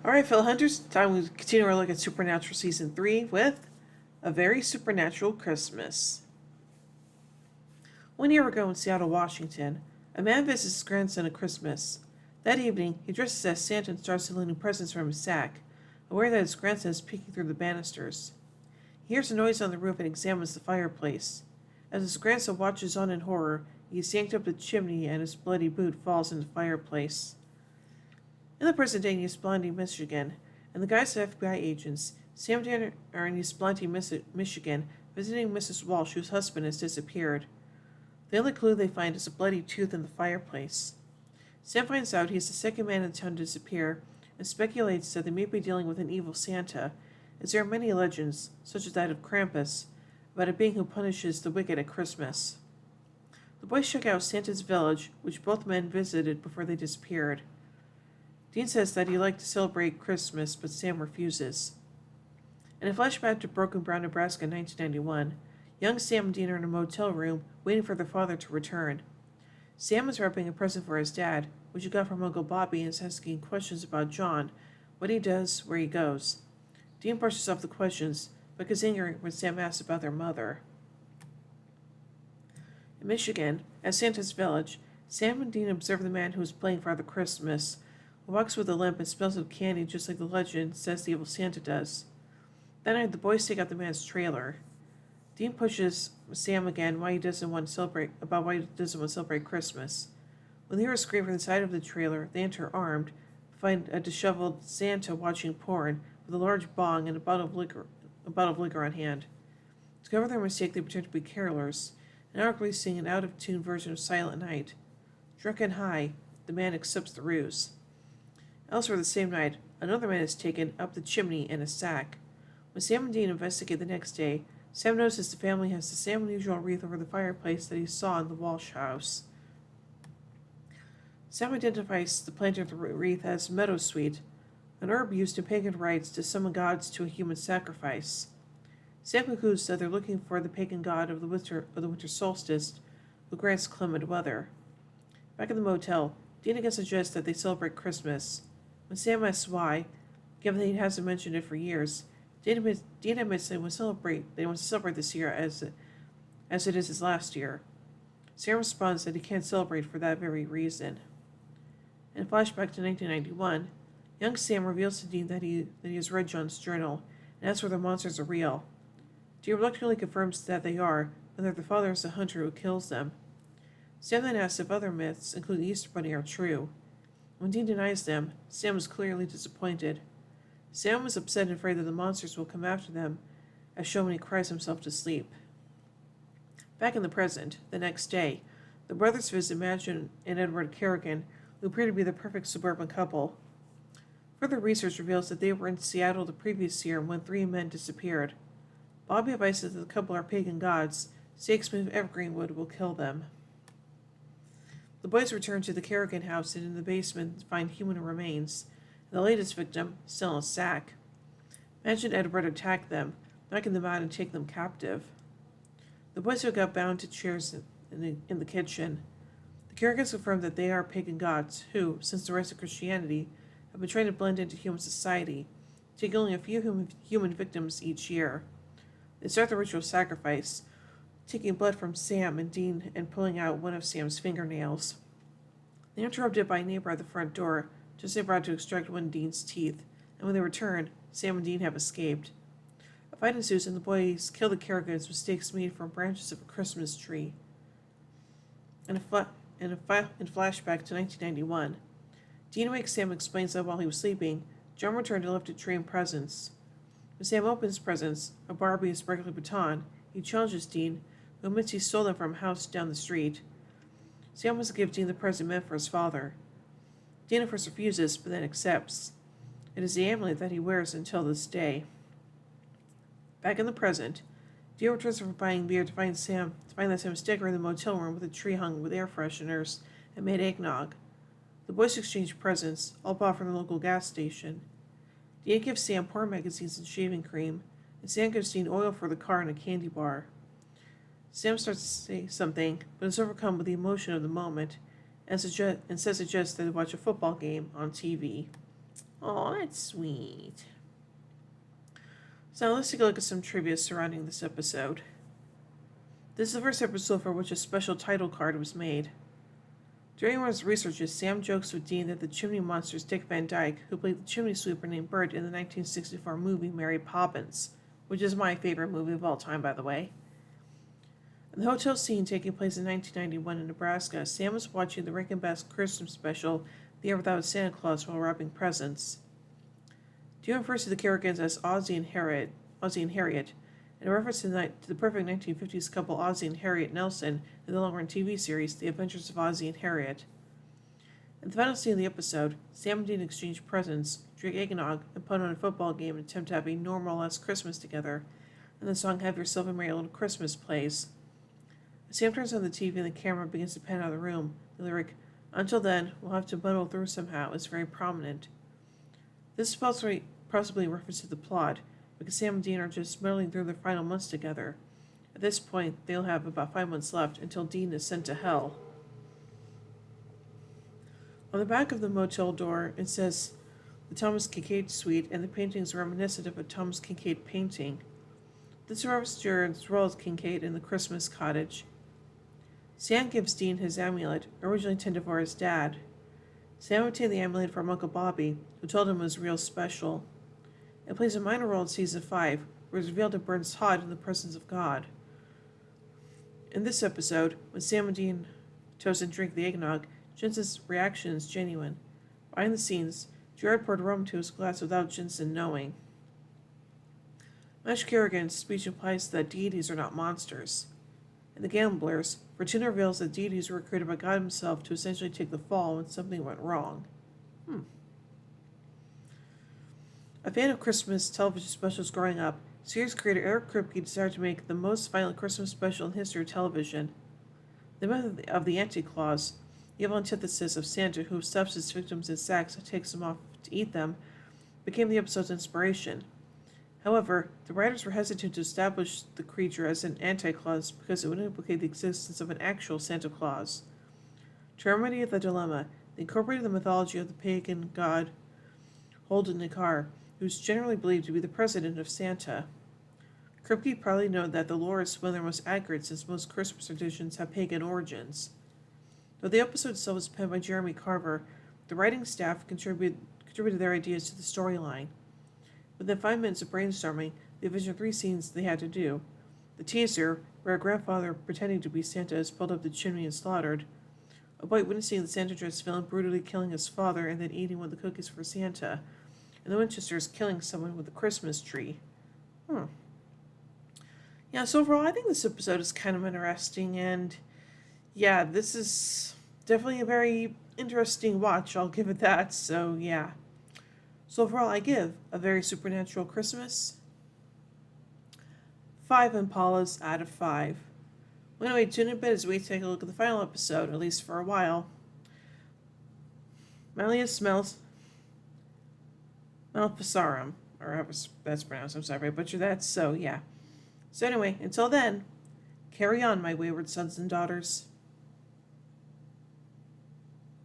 Alright, fellow hunters, time to continue our look at Supernatural Season 3 with A Very Supernatural Christmas. 1 year ago in Seattle, Washington, a man visits his grandson at Christmas. That evening, he dresses as Santa and starts loading presents from his sack, aware that his grandson is peeking through the banisters. He hears a noise on the roof and examines the fireplace. As his grandson watches on in horror, he is yanked up the chimney and his bloody boot falls into the fireplace. In the present day in East Blondie, Michigan, and the guise of FBI agents, Sam and Dan are in East Blondie, Michigan, visiting Mrs. Walsh, whose husband has disappeared. The only clue they find is a bloody tooth in the fireplace. Sam finds out he is the second man in town to disappear, and speculates that they may be dealing with an evil Santa, as there are many legends, such as that of Krampus, about a being who punishes the wicked at Christmas. The boys check out Santa's village, which both men visited before they disappeared. Dean says that he'd like to celebrate Christmas, but Sam refuses. In a flashback to Broken Brown, Nebraska in 1991, young Sam and Dean are in a motel room waiting for their father to return. Sam is wrapping a present for his dad, which he got from Uncle Bobby, and is asking questions about John, what he does, where he goes. Dean brushes off the questions, but gets angry when Sam asks about their mother. In Michigan, at Santa's village, Sam and Dean observe the man who is playing Father Christmas, who walks with a limp and smells of candy just like the legend says the evil Santa does. That night, the boys take out the man's trailer. Dean pushes Sam again why he doesn't want to celebrate Christmas. When they hear a scream from the side of the trailer, they enter armed, find a disheveled Santa watching porn with a large bong and a bottle of liquor on hand. To cover their mistake, they pretend to be carolers, and awkwardly sing an out-of-tune version of Silent Night. Drunk and high, the man accepts the ruse. Elsewhere the same night, another man is taken up the chimney in a sack. When Sam and Dean investigate the next day, Sam notices the family has the same unusual wreath over the fireplace that he saw in the Walsh house. Sam identifies the plant of the wreath as meadowsweet, an herb used in pagan rites to summon gods to a human sacrifice. Sam concludes that they're looking for the pagan god of the winter solstice, who grants clement weather. Back in the motel, Dean again suggests that they celebrate Christmas. When Sam asks why, given that he hasn't mentioned it for years, Dean admits they want to celebrate this year as it is his last year. Sam responds that he can't celebrate for that very reason. In a flashback to 1991, young Sam reveals to Dean that he has read John's journal and asks whether monsters are real. Dean reluctantly confirms that they are, and that the father is the hunter who kills them. Sam then asks if other myths, including the Easter Bunny, are true. When Dean denies them, Sam is clearly disappointed. Sam is upset and afraid that the monsters will come after them, as shown when he cries himself to sleep. Back in the present, the next day, the brothers visit Madge and Edward Kerrigan, who appear to be the perfect suburban couple. Further research reveals that they were in Seattle the previous year when 3 men disappeared. Bobby advises that the couple are pagan gods, Shakespeare of Evergreenwood will kill them. The boys return to the Kerrigan house and in the basement find human remains, and the latest victim still in a sack. Madge and Edward attack them, knocking them out and take them captive. The boys are got bound to chairs in the kitchen. The Kerrigans confirm that they are pagan gods who, since the rise of Christianity, have been trying to blend into human society, taking only a few human victims each year. They start the ritual sacrifice, taking blood from Sam and Dean and pulling out one of Sam's fingernails. They are interrupted by a neighbor at the front door, just about to extract one of Dean's teeth, and when they return, Sam and Dean have escaped. A fight ensues and the boys kill the Kerrigans with stakes made from branches of a Christmas tree. In a flashback to 1991, Dean wakes Sam and explains that while he was sleeping, John returned and left a tray of presents. When Sam opens presents, a Barbie and sparkly baton, he challenges Dean, who admits he stole them from a house down the street. Sam wants to give Dean the present meant for his father. Dean at first refuses, but then accepts. It is the amulet that he wears until this day. Back in the present, Dean returns from buying beer to find that Sam is decorating the motel room with a tree hung with air fresheners and made eggnog. The boys exchange presents, all bought from the local gas station. Dean gives Sam porn magazines and shaving cream, and Sam gives Dean oil for the car and a candy bar. Sam starts to say something, but is overcome with the emotion of the moment, and suggests that they watch a football game on TV. Oh, that's sweet. So now let's take a look at some trivia surrounding this episode. This is the first episode for which a special title card was made. During one of his researches, Sam jokes with Dean that the chimney monster is Dick Van Dyke, who played the chimney sweeper named Bert in the 1964 movie Mary Poppins, which is my favorite movie of all time, by the way. In the hotel scene taking place in 1991 in Nebraska, Sam is watching the Rankin Bass Christmas special, The Year Without Santa Claus, while wrapping presents. Dean refers to the Kerrigans as Ozzie and Harriet, in a reference to the perfect 1950s couple Ozzie and Harriet Nelson in the long-run TV series The Adventures of Ozzie and Harriet. In the final scene of the episode, Sam and Dean exchange presents, drink eggnog, and put on a football game and attempt to have a normal-esque Christmas together, and the song Have Yourself a Merry Little Christmas plays. As Sam turns on the TV and the camera begins to pan out of the room, the lyric, "Until then, we'll have to muddle through somehow," is very prominent. This is possibly a reference to the plot, because Sam and Dean are just muddling through their final months together. At this point, they'll have about 5 months left until Dean is sent to hell. On the back of the motel door, it says the Thomas Kincaid Suite, and the painting is reminiscent of a Thomas Kincaid painting. This refers to Ronald Kincaid in the Christmas Cottage. Sam gives Dean his amulet, originally intended for his dad. Sam obtained the amulet from Uncle Bobby, who told him it was real special. It plays a minor role in Season 5, where it's revealed it burns hot in the presence of God. In this episode, when Sam and Dean toast and drink the eggnog, Jensen's reaction is genuine. Behind the scenes, Gerard poured rum to his glass without Jensen knowing. Madge Kerrigan's speech implies that deities are not monsters. In The Gamblers, Fortuna reveals that deities were created by God himself to essentially take the fall when something went wrong. A fan of Christmas television specials growing up, series creator Eric Kripke decided to make the most violent Christmas special in history of television. The myth of the Anti-Claus, the evil antithesis of Santa who stuffs his victims in sacks and takes them off to eat them, became the episode's inspiration. However, the writers were hesitant to establish the creature as an Anti-Claus because it would implicate the existence of an actual Santa Claus. To remedy the dilemma, they incorporated the mythology of the pagan god Holden Nikar, who's generally believed to be the president of Santa. Kripke probably noted that the lore is one of their most accurate since most Christmas traditions have pagan origins. Though the episode itself was penned by Jeremy Carver, the writing staff contributed their ideas to the storyline. Within 5 minutes of brainstorming, they envisioned 3 scenes they had to do. The teaser, where a grandfather pretending to be Santa is pulled up the chimney and slaughtered. A boy witnessing the Santa dress villain brutally killing his father and then eating one of the cookies for Santa. And the Winchesters killing someone with a Christmas tree. Yeah, so overall, I think this episode is kind of interesting, and yeah, this is definitely a very interesting watch, I'll give it that, so yeah. So overall, I give A Very Supernatural Christmas 5 Impalas out of 5. Well, anyway, tune in as we take a look at the final episode, at least for a while. Maleficarum, or however that's pronounced, I'm sorry if I butchered that, so yeah. So anyway, until then, carry on, my wayward sons and daughters.